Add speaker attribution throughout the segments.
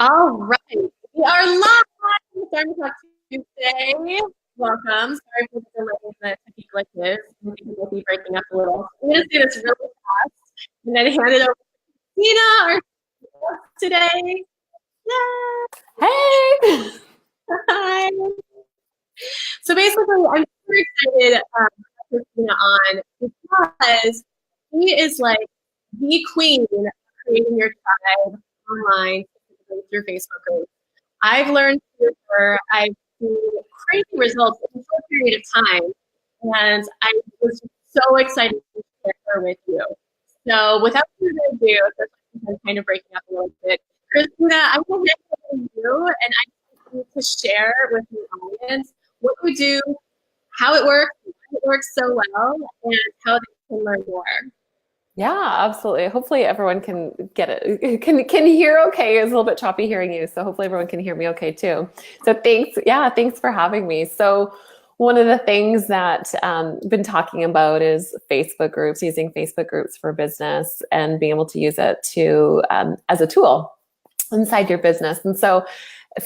Speaker 1: All right, we are live with Dharma Talk Tuesday. Welcome. Sorry for the delay in the technical glitches. I think we'll be breaking up a little. I'm going to do this really fast and then hand it over to Christina, our guest today. Yay!
Speaker 2: Hey!
Speaker 1: Hi. So basically, I'm super excited to have Christina on because she is like the queen of creating your tribe online through Facebook groups. I've learned through her, I've seen crazy results in a short period of time, and I was so excited to share her with you. So without further ado, I'm kind of breaking up a little bit. Christina, I will hand it over to you, and I want you to share with the audience what you do, how it works, why it works so well, and how they can learn more.
Speaker 2: Yeah, absolutely. Hopefully everyone can get it, can hear okay. It's a little bit choppy hearing you, so hopefully everyone can hear me okay too. So thanks, yeah, thanks for having me. So one of the things that been talking about is Facebook groups, using Facebook groups for business and being able to use it to as a tool inside your business. And so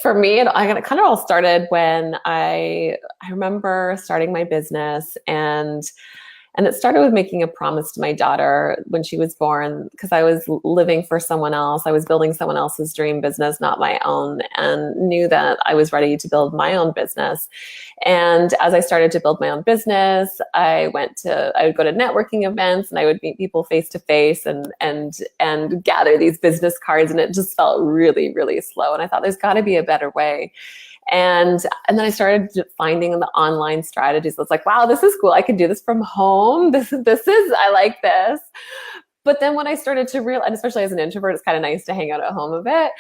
Speaker 2: for me, it kind of all started when I remember starting my business, and it started with making a promise to my daughter when she was born, because I was living for someone else. I was building someone else's dream business, not my own, and knew that I was ready to build my own business. And as I started to build my own business, I would go to networking events and I would meet people face to face and gather these business cards. And it just felt really, really slow. And I thought there's got to be a better way. And then I started finding the online strategies. I was like, wow, this is cool. I can do this from home. I like this. But then when I started to realize, and especially as an introvert, it's kind of nice to hang out at home a bit.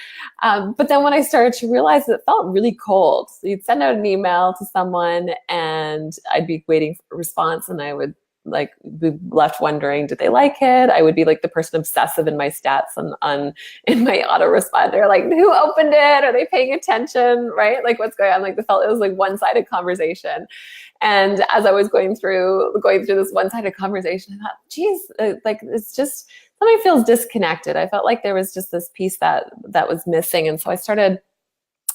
Speaker 2: But then when I started to realize it felt really cold. So you'd send out an email to someone and I'd be waiting for a response, and I would be left wondering, did they like it? I would be like the person obsessive in my stats in my autoresponder, like, who opened it? Are they paying attention? Right? Like, what's going on? Like, it was like one-sided conversation. And as I was going through this one-sided conversation, I thought, geez, like, it's just, something feels disconnected. I felt like there was just this piece that was missing. And so I started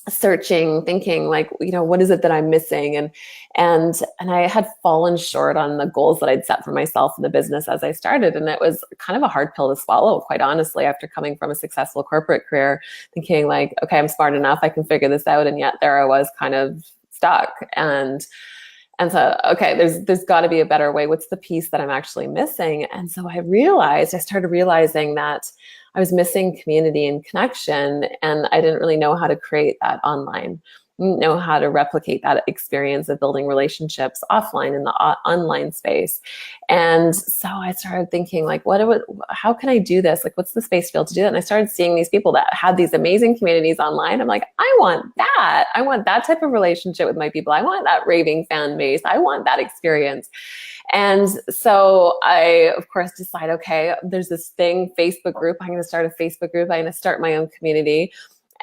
Speaker 2: searching, thinking like, what is it that I'm missing? And I had fallen short on the goals that I'd set for myself in the business as I started. And it was kind of a hard pill to swallow, quite honestly, after coming from a successful corporate career, thinking like, okay, I'm smart enough, I can figure this out. And yet there I was, kind of stuck. And so, okay, there's got to be a better way. What's the piece that I'm actually missing? And so I started realizing that I was missing community and connection, and I didn't really know how to create that online. I didn't know how to replicate that experience of building relationships offline in the online space. And so I started thinking like, how can I do this? Like, what's the space to be able to do that? And I started seeing these people that had these amazing communities online. I'm like, I want that. I want that type of relationship with my people. I want that raving fan base. I want that experience. And so I, of course, decide, okay, there's this thing, Facebook group. I'm going to start a Facebook group. I'm going to start my own community.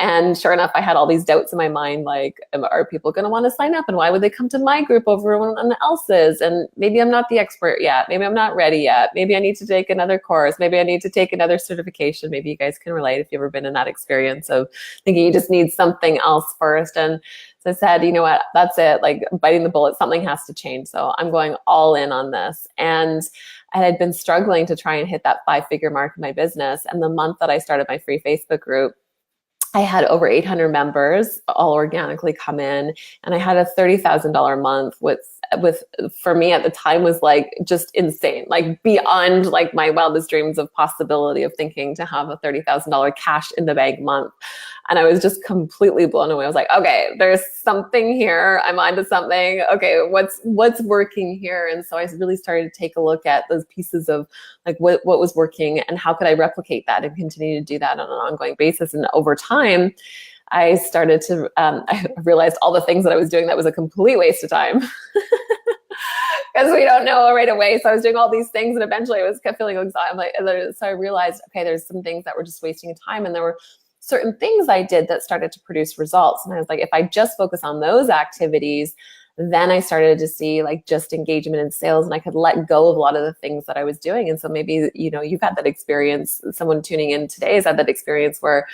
Speaker 2: And sure enough, I had all these doubts in my mind, like, are people going to want to sign up? And why would they come to my group over everyone else's? And maybe I'm not the expert yet. Maybe I'm not ready yet. Maybe I need to take another course. Maybe I need to take another certification. Maybe you guys can relate if you've ever been in that experience of thinking you just need something else first. And so I said, you know what, that's it, like biting the bullet, something has to change. So I'm going all in on this. And I had been struggling to try and hit that 5-figure mark in my business. And the month that I started my free Facebook group, I had over 800 members all organically come in, and I had a $30,000 month, with for me at the time was like just insane, like beyond like my wildest dreams of possibility of thinking to have a $30,000 cash in the bank month. And I was just completely blown away. I was like, okay, there's something here. I'm onto something. Okay, what's working here? And so I really started to take a look at those pieces of like what was working and how could I replicate that and continue to do that on an ongoing basis. And over time, I started to, I realized all the things that I was doing that was a complete waste of time. Because we don't know right away. So I was doing all these things, and eventually I was kept feeling exhausted. So I realized, okay, there's some things that were just wasting time, and there were certain things I did that started to produce results. And I was like, if I just focus on those activities, then I started to see like just engagement in sales, and I could let go of a lot of the things that I was doing. And so maybe, you've had that experience. Someone tuning in today has had that experience where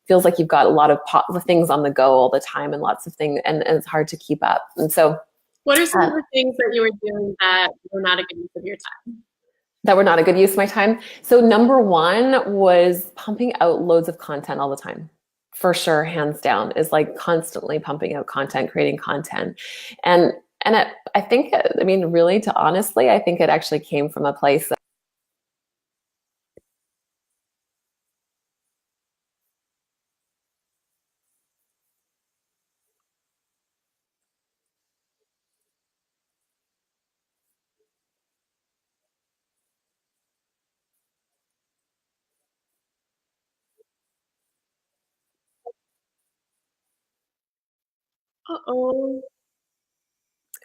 Speaker 2: feels like you've got a lot of things on the go all the time and lots of things, and it's hard to keep up. And so
Speaker 1: what are some of the things that you were doing that were not a good use of your time?
Speaker 2: That were not a good use of my time. So number one was pumping out loads of content all the time. For sure, hands down, is like constantly pumping out content, creating content. And I think, I mean, really, to honestly, I think it actually came from a place that
Speaker 1: Uh-oh.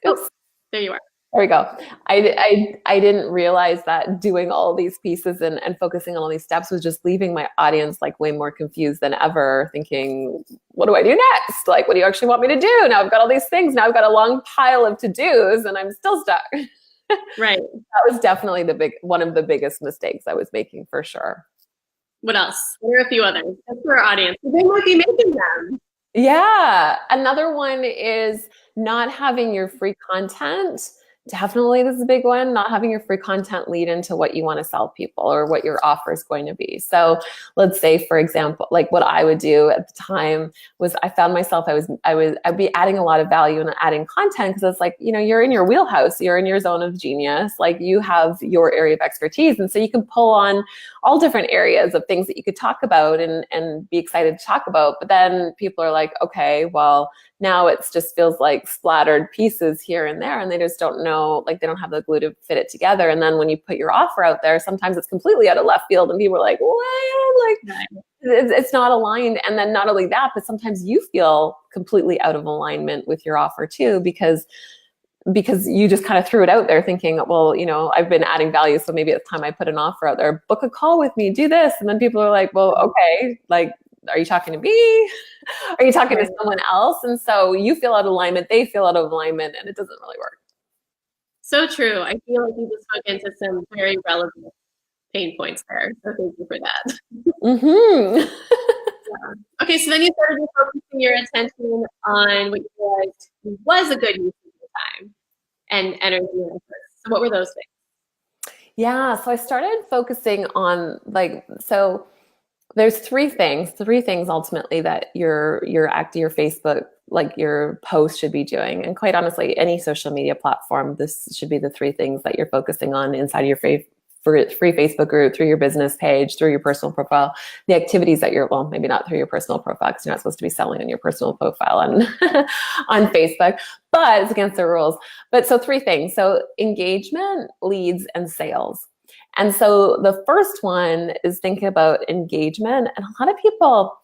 Speaker 1: Oh, there you are.
Speaker 2: there we go. I didn't realize that doing all these pieces and focusing on all these steps was just leaving my audience like way more confused than ever, thinking, what do I do next? Like, what do you actually want me to do? Now I've got all these things. Now I've got a long pile of to-dos and I'm still stuck.
Speaker 1: Right.
Speaker 2: That was definitely one of the biggest mistakes I was making, for sure.
Speaker 1: What else? There are a few others. That's for our audience. They might be making them.
Speaker 2: Yeah. Another one is not having your free content. Definitely, this is a big one. Not having your free content lead into what you want to sell people or what your offer is going to be. So let's say, for example, like what I would do at the time was I found myself, I'd be adding a lot of value and adding content because it's like, you know, you're in your wheelhouse, you're in your zone of genius, like you have your area of expertise. And so you can pull on all different areas of things that you could talk about and be excited to talk about. But then people are like, okay, well, now it just feels like splattered pieces here and there, and they just don't know, like they don't have the glue to fit it together. And then when you put your offer out there, sometimes it's completely out of left field and people are like, what? Like it's not aligned. And then not only that, but sometimes you feel completely out of alignment with your offer too, because you just kind of threw it out there thinking, well, you know, I've been adding value, so maybe it's time I put an offer out there, book a call with me, do this. And then people are like, well, okay, like, are you talking to me? Are you talking to someone else? And so you feel out of alignment, they feel out of alignment, and it doesn't really work.
Speaker 1: So true. I feel like you just spoke into some very relevant pain points there. So thank you for that.
Speaker 2: Mm-hmm.
Speaker 1: Yeah. Okay, so then you started focusing your attention on what you realized was a good use of your time and energy and effort. So what were those things?
Speaker 2: Yeah, so I started focusing on so there's three things ultimately that your Facebook, like your post should be doing. And quite honestly, any social media platform, this should be the three things that you're focusing on inside of your free Facebook group, through your business page, through your personal profile, the activities that well, maybe not through your personal profile because you're not supposed to be selling on your personal profile on, on Facebook, but it's against the rules. But so three things. So engagement, leads, and sales. And so the first one is thinking about engagement. And a lot of people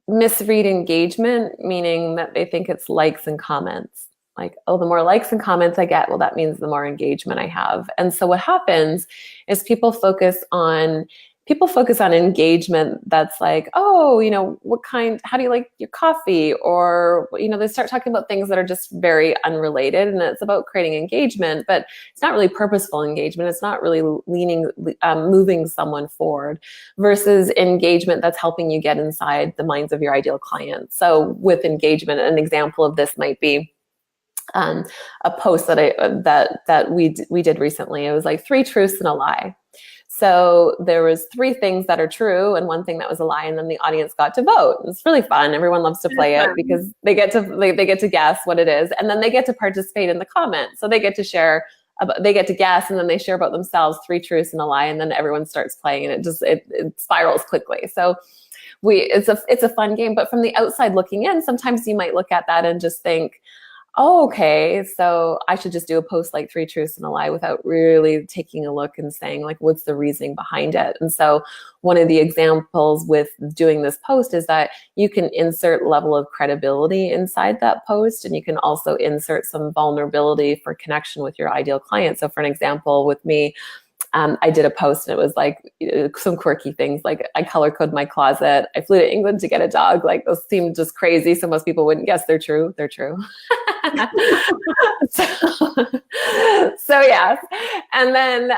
Speaker 2: misread engagement, meaning that they think it's likes and comments. Like, oh, the more likes and comments I get, well, that means the more engagement I have. And so what happens is people focus on engagement that's like, oh, you know, how do you like your coffee? Or, you know, they start talking about things that are just very unrelated, and it's about creating engagement, but it's not really purposeful engagement. It's not really moving someone forward, versus engagement that's helping you get inside the minds of your ideal client. So with engagement, an example of this might be a post that we did recently. It was like 3 truths and a lie. So there was 3 things that are true and 1 thing that was a lie, and then the audience got to vote. It's really fun. Everyone loves to play it because they get to guess what it is, and then they get to participate in the comments. So they get to share they get to guess, and then they share about themselves, 3 truths and a lie, and then everyone starts playing, and it spirals quickly. So it's a fun game, but from the outside looking in, sometimes you might look at that and just think, oh, okay, so I should just do a post like 3 truths and a lie without really taking a look and saying, like, what's the reasoning behind it? And so one of the examples with doing this post is that you can insert level of credibility inside that post, and you can also insert some vulnerability for connection with your ideal client. So for an example, with me, I did a post and it was like some quirky things, like I color code my closet. I flew to England to get a dog. Like those seem just crazy. So most people wouldn't guess they're true. They're true. so, so yes. And then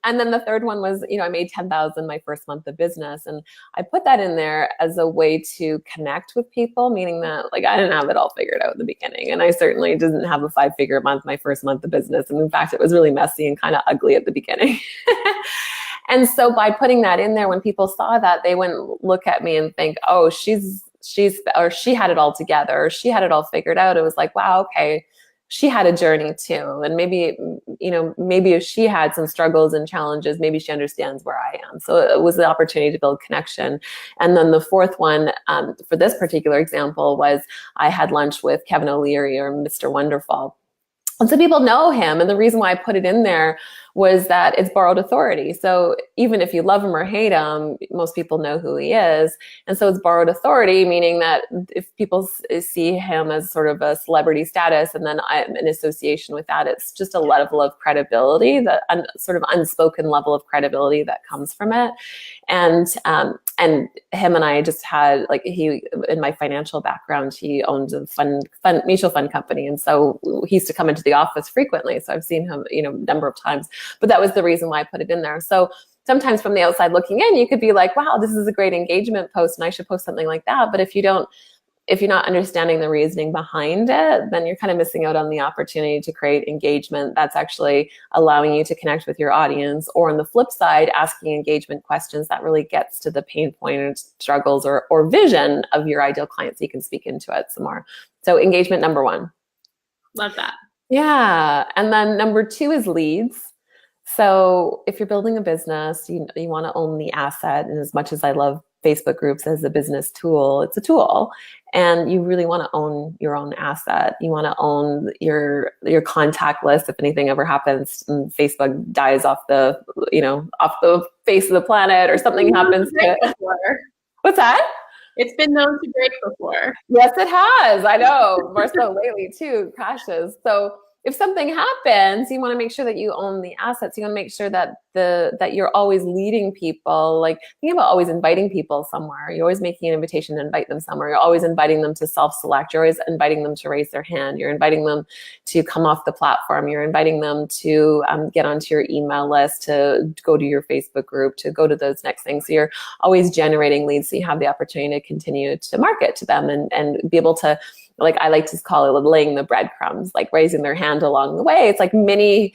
Speaker 2: the third one was, I made 10,000 my first month of business. And I put that in there as a way to connect with people, meaning that like, I didn't have it all figured out in the beginning. And I certainly didn't have a 5-figure month, my first month of business. And in fact, it was really messy and kind of ugly at the beginning. And so by putting that in there, when people saw that, they wouldn't look at me and think, oh, she had it all together, or she had it all figured out. It was like, wow, okay, she had a journey too. And maybe if she had some struggles and challenges, maybe she understands where I am. So it was the opportunity to build connection. And then the fourth one, for this particular example, was I had lunch with Kevin O'Leary, or Mr. Wonderful. And so people know him. And the reason why I put it in there was that it's borrowed authority. So even if you love him or hate him, most people know who he is. And so it's borrowed authority, meaning that if people see him as sort of a celebrity status, and then I'm in association with that, it's just a level of credibility, that sort of unspoken level of credibility that comes from it. And him and I just had, like, he, in my financial background, he owns a mutual fund company. And so he used to come into the office frequently. So I've seen him, a number of times, but that was the reason why I put it in there. So sometimes from the outside looking in, you could be like, wow, this is a great engagement post and I should post something like that. But if you're not understanding the reasoning behind it, then you're kind of missing out on the opportunity to create engagement that's actually allowing you to connect with your audience. Or on the flip side, asking engagement questions that really gets to the pain point, struggles, or vision of your ideal client, so you can speak into it some more. So engagement, number one.
Speaker 1: Love that.
Speaker 2: Yeah. And then number two is leads. So if you're building a business, you want to own the asset. And as much as I love Facebook groups as a business tool, it's a tool. And you really want to own your own asset. You want to own your contact list. If anything ever happens and Facebook dies off the face of the planet, or something happens to it. What's that?
Speaker 1: It's been known to break before.
Speaker 2: Yes, it has. I know. More so lately too, crashes. So if something happens, you want to make sure that you own the assets. You want to make sure that that you're always leading people. Like, think about always inviting people somewhere. You're always making an invitation to invite them somewhere. You're always inviting them to self-select. You're always inviting them to raise their hand. You're inviting them to come off the platform. You're inviting them to get onto your email list, to go to your Facebook group, to go to those next things. So you're always generating leads, so you have the opportunity to continue to market to them and be able to, like I like to call it, laying the breadcrumbs, like raising their hand along the way. It's like mini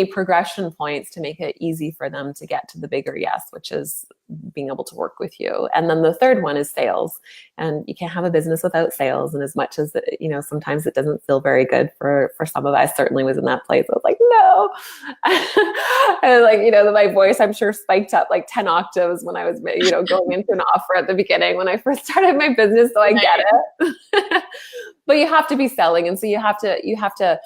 Speaker 2: progression points to make it easy for them to get to the bigger yes, which is being able to work with you. And then the third one is sales. And you can't have a business without sales. And as much as, sometimes it doesn't feel very good for some of us, certainly was in that place. I was like, no. And my voice, I'm sure, spiked up like 10 octaves when I was, going into an offer at the beginning when I first started my business. So I get it. But you have to be selling. And so you have to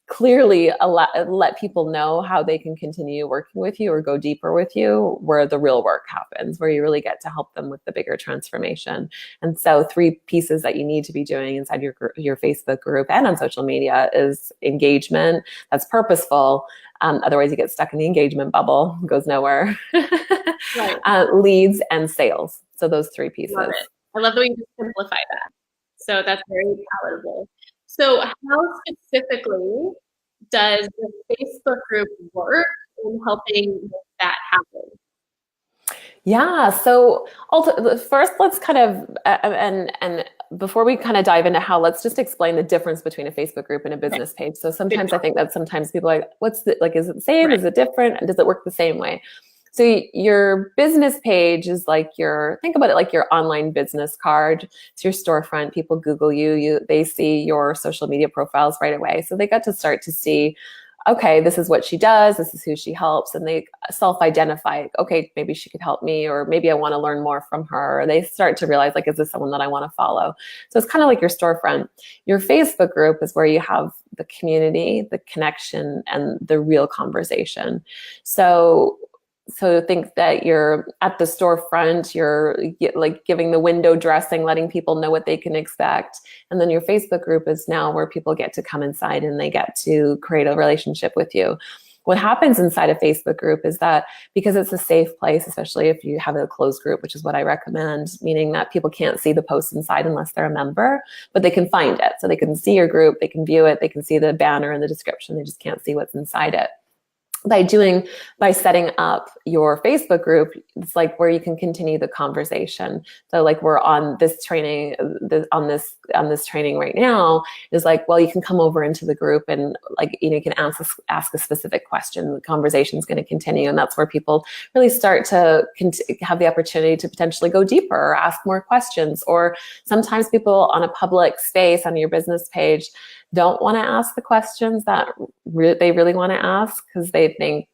Speaker 2: clearly let people know how they can continue working with you or go deeper with you, where the real work happens, where you really get to help them with the bigger transformation. And so 3 pieces that you need to be doing inside your Facebook group and on social media is engagement that's purposeful. Otherwise you get stuck in the engagement bubble, goes nowhere. Right. Leads and sales. So those 3 pieces.
Speaker 1: Love it. I love the way you just simplify that. So that's very palatable. So how specifically does the Facebook group work in helping make that happen?
Speaker 2: Yeah. So first, let's kind of, and before we kind of dive into how, let's just explain the difference between a Facebook group and a business page. So sometimes I think that sometimes people are like, is it the same? Right. Is it different? And does it work the same way? So your business page is like think about it like your online business card. It's your storefront. People Google you, they see your social media profiles right away. So they got to start to see, okay, this is what she does, this is who she helps, and they self-identify, okay, maybe she could help me, or maybe I want to learn more from her. Or they start to realize, like, is this someone that I want to follow? So it's kind of like your storefront. Your Facebook group is where you have the community, the connection, and the real conversation. So think that you're at the storefront, you're like giving the window dressing, letting people know what they can expect. And then your Facebook group is now where people get to come inside and they get to create a relationship with you. what happens inside a Facebook group is that because it's a safe place, especially if you have a closed group, which is what I recommend, meaning that people can't see the posts inside unless they're a member, but they can find it. So they can see your group, they can view it, they can see the banner and the description, they just can't see what's inside it. By setting up your Facebook group, it's like where you can continue the conversation. So like we're on this training, on this training right now is like, well, you can come over into the group and like, you can ask a specific question. The conversation is going to continue. And that's where people really start to have the opportunity to potentially go deeper or ask more questions. Or sometimes people on a public space on your business page don't want to ask the questions that they really want to ask because they think,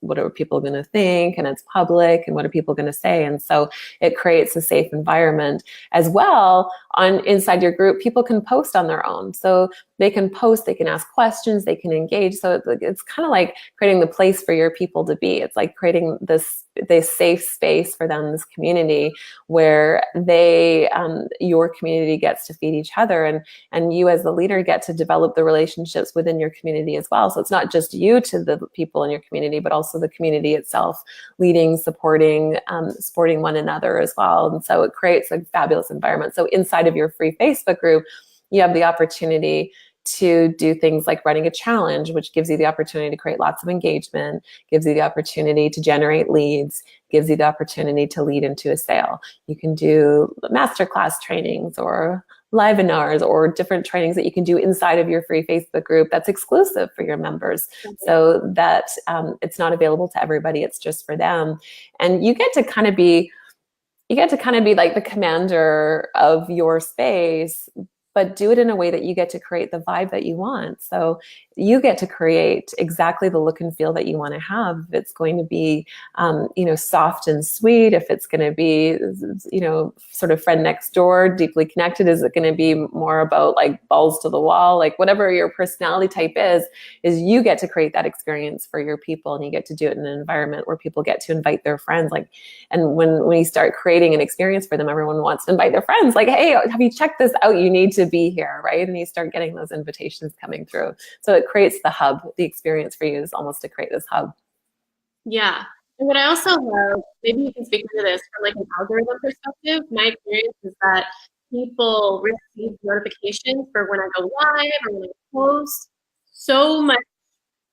Speaker 2: what are people going to think? And it's public, and what are people going to say? And so it creates a safe environment as well. Inside your group, people can post on their own. So they can post, they can ask questions, they can engage. So it's kind of like creating the place for your people to be. It's like creating this safe space for them, this community where your community gets to feed each other, and you as the leader get to develop the relationships within your community as well. So it's not just you to the people in your community, but also the community itself, leading, supporting one another as well. And so it creates a fabulous environment. So inside of your free Facebook group, you have the opportunity to do things like running a challenge, which gives you the opportunity to create lots of engagement, gives you the opportunity to generate leads, gives you the opportunity to lead into a sale. You can do masterclass trainings or live webinars or different trainings that you can do inside of your free Facebook group that's exclusive for your members, so that it's not available to everybody, it's just for them. And you get to kind of be like the commander of your space, but do it in a way that you get to create the vibe that you want. So you get to create exactly the look and feel that you want to have. If it's going to be, soft and sweet, if it's going to be, sort of friend next door, deeply connected, is it going to be more about like balls to the wall? Like whatever your personality type is you get to create that experience for your people, and you get to do it in an environment where people get to invite their friends. And when you start creating an experience for them, everyone wants to invite their friends. Like, hey, have you checked this out? You need to be here, right? And you start getting those invitations coming through. So it creates the hub. The experience for you is almost to create this hub.
Speaker 1: Yeah. And what I also love, maybe you can speak to this from like an algorithm perspective. My experience is that people receive notifications for when I go live or when I post so much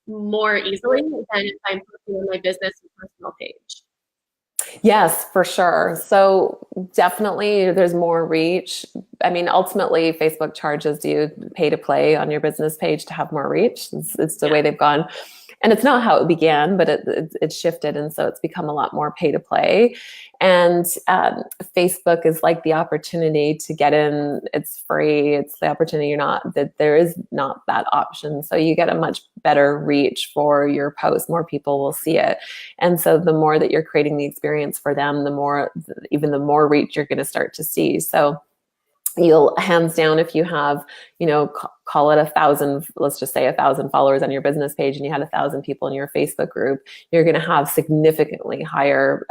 Speaker 1: more easily than if I'm posting on my business and personal page.
Speaker 2: Yes, for sure. So definitely there's more reach. I mean, ultimately, Facebook charges you pay to play on your business page to have more reach. It's the way they've gone. And it's not how it began, but it shifted. And so it's become a lot more pay to play. And Facebook is like the opportunity to get in. It's free. It's the opportunity there is not that option. So you get a much better reach for your post. More people will see it. And so the more that you're creating the experience for them, the more reach you're going to start to see. So you'll hands down, if you have, call it 1,000, let's just say 1,000 followers on your business page, and you had 1,000 people in your Facebook group, you're going to have significantly higher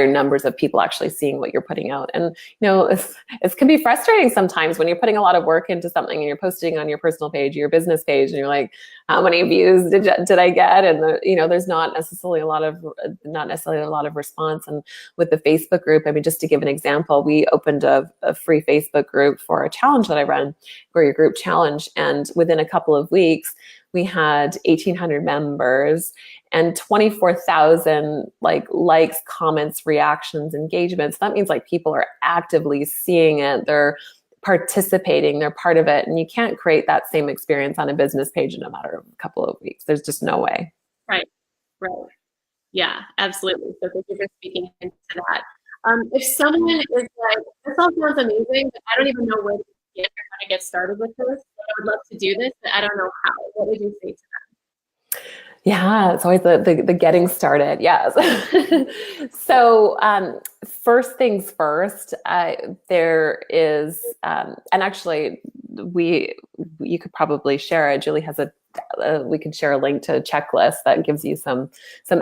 Speaker 2: numbers of people actually seeing what you're putting out. And it can be frustrating sometimes when you're putting a lot of work into something and you're posting on your personal page, your business page, and you're like, how many views did I get? And there's not necessarily a lot of response. And with the Facebook group, I mean, just to give an example, we opened a free Facebook group for a challenge that I run, for your group challenge. And within a couple of weeks, we had 1,800 members and 24,000 likes, comments, reactions, engagements. That means people are actively seeing it. They're participating, they're part of it. And you can't create that same experience on a business page in a matter of a couple of weeks. There's just no way.
Speaker 1: Right. Yeah, absolutely. So thank you for speaking into that. If someone is like, this all sounds amazing, but I don't even know where to begin or how to get started with this. I would love to do this, but I don't know how. What would you say to them?
Speaker 2: Yeah, it's always the getting started. Yes. So first things first, there is, and actually you could probably share it. Julie has we can share a link to a checklist that gives you some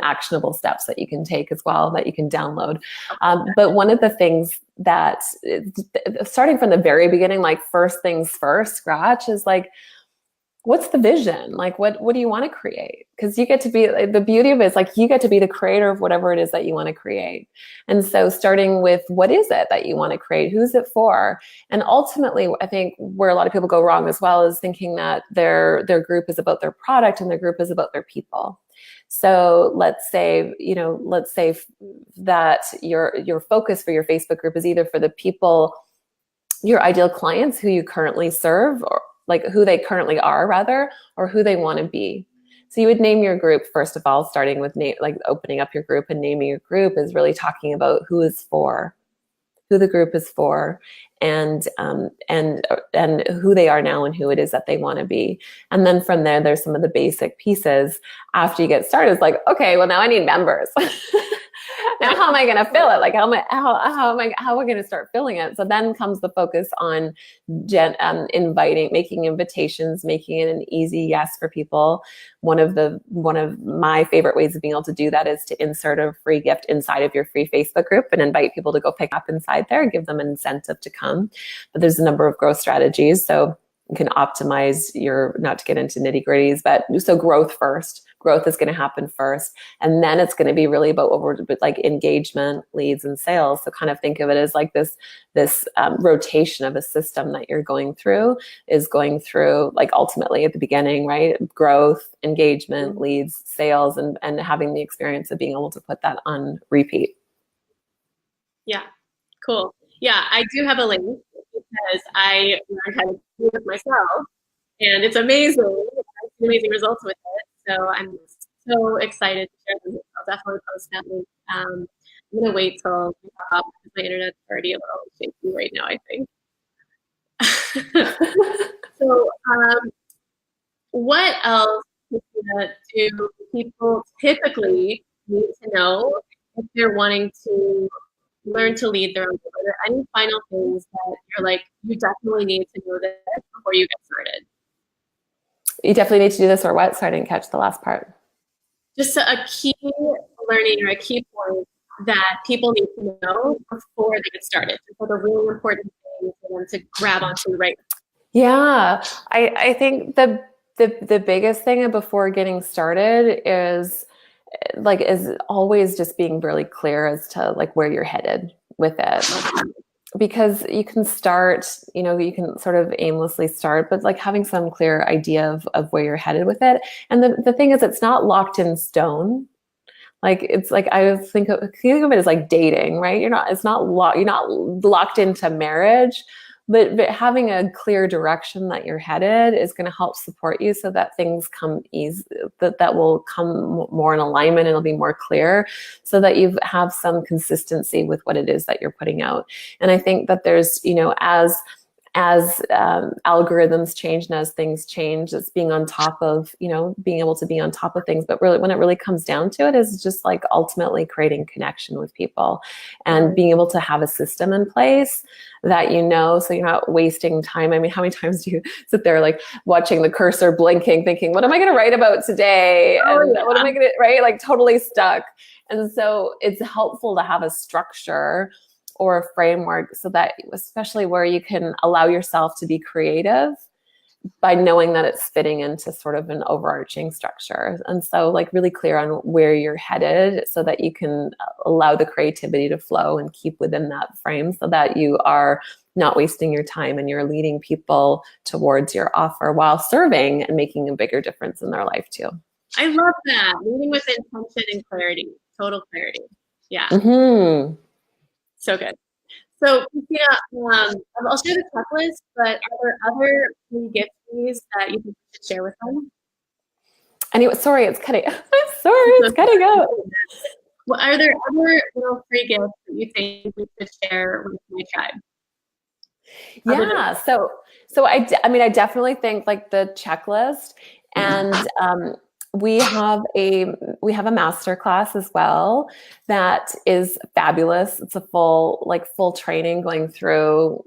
Speaker 2: actionable steps that you can take as well, that you can download. But one of the things that, starting from the very beginning, first things first, scratch, is what's the vision? Like, what do you want to create? Because you get to be, the beauty of it is like, you get to be the creator of whatever it is that you want to create. And so starting with what is it that you want to create? Who's it for? And ultimately, I think where a lot of people go wrong as well is thinking that their group is about their product and their group is about their people. So let's say that your focus for your Facebook group is either for the people, your ideal clients who you currently serve, or like who they currently are rather, or who they want to be. So you would name your group, first of all, starting with like opening up your group and naming your group is really talking about who the group is for, and who they are now and who it is that they want to be. And then from there, there's some of the basic pieces after you get started. It's like, okay, well, now I need members. Now how am I going to fill it? Like how am I going to start filling it? So then comes the focus on making invitations, making it an easy yes for people. One of my favorite ways of being able to do that is to insert a free gift inside of your free Facebook group and invite people to go pick up inside there, give them an incentive to come. But there's a number of growth strategies. So you can optimize not to get into nitty gritties, but so growth first. Growth is going to happen first. And then it's going to be really about what we're like engagement, leads, and sales. So kind of think of it as like this rotation of a system that you're going through like ultimately at the beginning, right? Growth, engagement, leads, sales, and having the experience of being able to put that on repeat.
Speaker 1: Yeah, cool. Yeah, I do have a link because I learned how to do it myself, and it's amazing. I see amazing results with it. So I'm so excited to share this. I'll definitely post that link. I'm gonna wait till we pop up because my internet's already a little shaky right now, I think. So, what else do people typically need to know if they're wanting to learn to lead their own group? Are there any final things that you're like, you definitely need to know this before you get started?
Speaker 2: You definitely need to do this, or what? Sorry, I didn't catch the last part.
Speaker 1: Just a key learning or a key point that people need to know before they get started. So the really important thing for them to grab onto right now.
Speaker 2: Yeah, I think the biggest thing before getting started is always just being really clear as to like where you're headed with it. Because you can start, you can sort of aimlessly start, but like having some clear idea of where you're headed with it. And the thing is, it's not locked in stone. Like, it's like, I think of it as like dating, right? You're not locked into marriage, but having a clear direction that you're headed is going to help support you so that things come easy, that will come more in alignment and it'll be more clear so that you have some consistency with what it is that you're putting out. And I think that there's, as algorithms change and as things change, it's being on top of, being able to be on top of things. But really, when it really comes down to it, is just like ultimately creating connection with people and being able to have a system in place that so you're not wasting time. I mean, how many times do you sit there like watching the cursor blinking, thinking, what am I going to write about today? And what am I going to, right? Like totally stuck. And so it's helpful to have a structure or a framework so that, especially where you can allow yourself to be creative by knowing that it's fitting into sort of an overarching structure. And so like really clear on where you're headed so that you can allow the creativity to flow and keep within that frame so that you are not wasting your time and you're leading people towards your offer while serving and making a bigger difference in their life too.
Speaker 1: I love that. Leading with intention and clarity, total clarity. Yeah.
Speaker 2: Mm-hmm.
Speaker 1: So good. So, Christina, I'll share the checklist, but are there other free gift fees that you think you should share with them?
Speaker 2: Anyway, sorry, it's cutting. I'm sorry, it's cutting out.
Speaker 1: Well, are there other little free gifts that you think we should share with my tribe?
Speaker 2: Yeah. So I definitely think like the checklist and we have a master class as well that is fabulous. It's a full training going through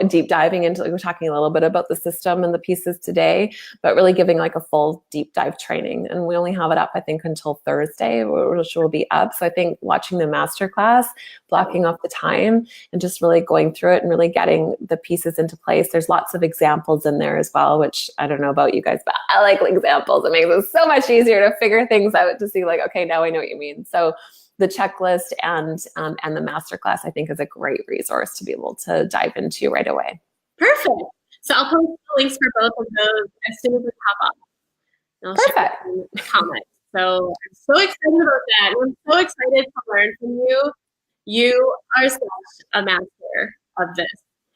Speaker 2: deep diving into, we're talking a little bit about the system and the pieces today, but really giving like a full deep dive training. And we only have it up, I think, until Thursday, which will be up. So I think watching the master class, blocking off the time and just really going through it and really getting the pieces into place. There's lots of examples in there as well, which I don't know about you guys, but I like examples. It makes it so much easier to figure things out, to see like, okay, now I know what you mean. So the checklist and the masterclass, I think, is a great resource to be able to dive into right away.
Speaker 1: Perfect. So I'll post the links for both of those as soon as we pop up. I'll
Speaker 2: Perfect.
Speaker 1: share in the comments. So I'm so excited about that. And I'm so excited to learn from you. You are such a master of this,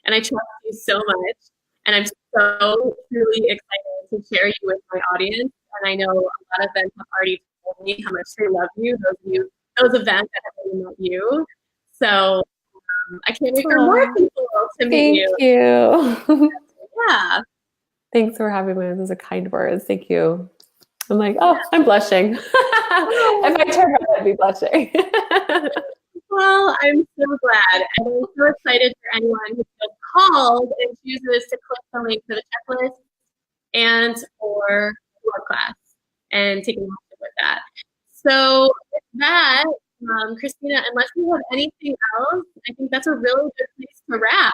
Speaker 1: and I trust you so much. And I'm so truly excited to share you with my audience. And I know a lot of them have already told me how much they love you. Those of them that have already met you. So I can't wait for more people to meet you.
Speaker 2: Thank you.
Speaker 1: Yeah.
Speaker 2: Thanks for having me. Those are kind words. Thank you. I'm like, oh, I'm blushing. If I turn around, I'd be blushing.
Speaker 1: Well, I'm so glad. And I'm so excited for anyone who feels called and chooses to click the link to the checklist and or your class and take a look with that. So with that, Christina, unless you have anything else, I think that's a really good place to wrap.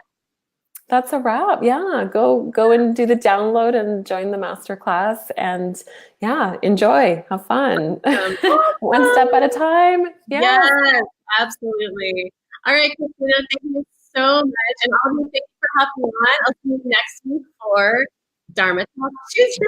Speaker 2: That's a wrap. Yeah. Go and do the download and join the masterclass, and yeah, enjoy, have fun. One step at a time.
Speaker 1: Yes, absolutely. All right, Christina, thank you so much. And I'll thank you for hopping on. I'll see you next week for Dharma Talk Tuesday.